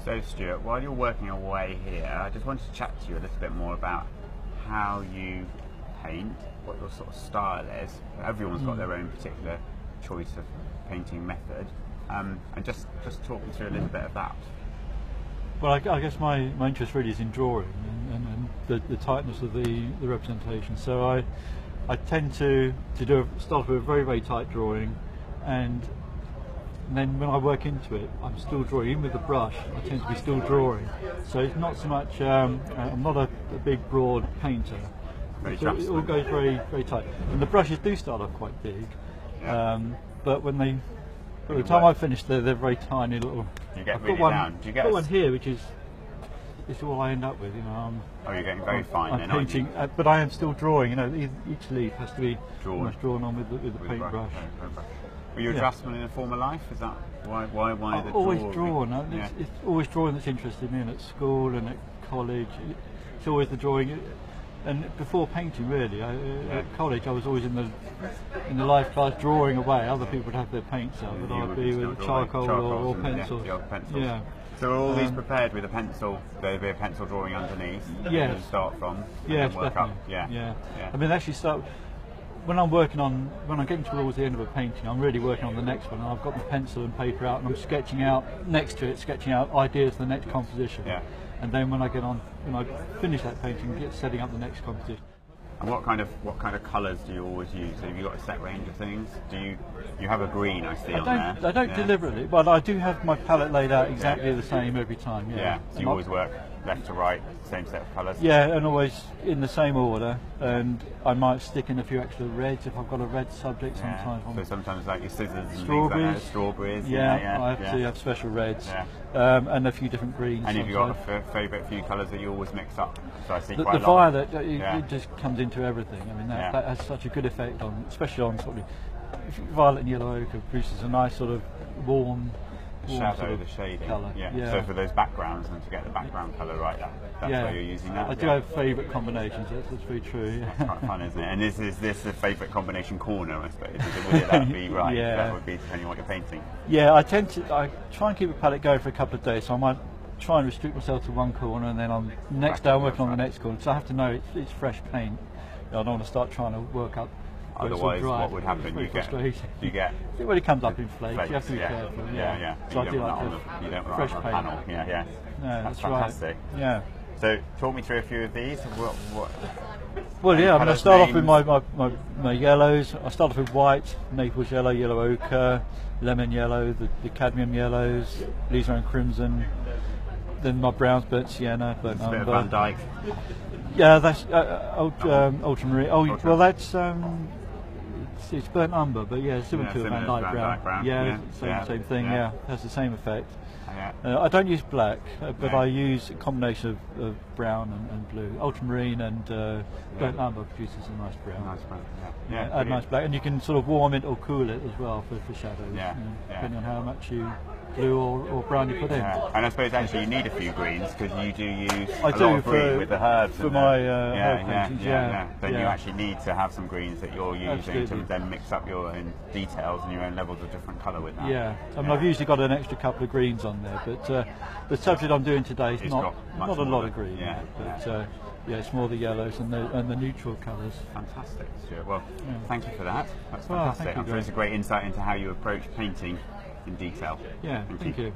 So Stuart, while you're working away here, I just wanted to chat to you a little bit more about how you paint, what your sort of style is. Everyone's got their own particular choice of painting method, and just talk me through a little bit of that. Well, I guess my interest really is in drawing and the tightness of the representation. So I tend to start with a very, very tight drawing, and then when I work into it, I'm still drawing. Even with the brush, I tend to be still drawing. So it's not so much, I'm not a big, broad painter. It all goes very, very tight. And the brushes do start off quite big, but when they, by the time I finish, they're very tiny little. You get really down. Do you get one here, which is all I end up with. Oh, you're getting very fine. I'm then, painting, but I am still drawing. Each leaf has to be drawn on with the paintbrush. Were you a draftsman in a former life? Is that why the always drawn? It's always drawing that's interested me, and at school and at college. It's always the drawing. And before painting, really, at college I was always in the life class drawing away. Other people would have their paints out, but I'd be with charcoal or pencil. Yeah. So are all these prepared with a pencil? There'll be a pencil drawing underneath. Yes. To start from. Yes, work definitely. Up. Yeah. I mean, actually, when I'm getting towards the end of a painting, I'm really working on the next one. And I've got the pencil and paper out, and I'm sketching out next to it, sketching out ideas for the next composition. Yeah. And then when I finish that painting, setting up the next composition. And what kind of colours do you always use? So have you got a set range of things? Do you have a green? I see on there. I don't deliberately, but I do have my palette laid out exactly the same every time. Yeah. So you always work left to right, same set of colours. Yeah, and always in the same order. And I might stick in a few extra reds if I've got a red subject. Sometimes. So sometimes like your scissors and strawberries. Things like that. Strawberries. Yeah, I have special reds. And a few different greens. And have you got a favourite few colours that you always mix up? So I see the quite a lot. The violet, it just comes into everything. I mean, that has such a good effect on, especially on sort of, violet and yellow ochre produces a nice sort of warm shadow, sort of the shading. Colour. Yeah. So for those backgrounds and to get the background colour right, that's why you're using that. I do have favourite combinations. That's very true. That's quite fun, isn't it? And is this a favourite combination corner? I suppose would that be right? That would be depending on what you're painting. Yeah, I try and keep a palette going for a couple of days. So I might try and restrict myself to one corner, and then on next day I'm working on the next corner. So I have to know it's fresh paint. I don't want to start trying to work up. Otherwise, what would happen? You get when it comes up in flakes. You have to be careful. Yeah. So you don't fresh run on paint. a panel. Yeah. No, that's fantastic. Right. Yeah. So talk me through a few of these. Well, yeah. I start off with my yellows. I start off with white, Naples yellow, yellow ochre, lemon yellow, the cadmium yellows, alizarin crimson. Then my browns, burnt sienna, burnt umber. A bit of Van Dyke. Yeah, that's ultramarine. Well, that's it's burnt umber, but similar to a Van Dyke brown. Yeah, same thing. Yeah, has the same effect. I don't use black, but I use a combination of brown and blue. Ultramarine and burnt umber produces a nice brown. Nice brown. Add nice black, and you can sort of warm it or cool it as well for shadows. Depending on how much blue or brown you put in. And I suppose actually you need a few greens because you do use a lot of green with the herbs. For my herb paintings, Then you actually need to have some greens that you're using to then mix up your own details and your own levels of different colour with that. Yeah, I mean I've usually got an extra couple of greens on there, but the subject I'm doing today is not a lot of green. But it's more the yellows and the neutral colours. Fantastic, Stuart. Well, thank you for that. That's fantastic. I'm sure it's a great insight into how you approach painting in detail. Yeah, thank you.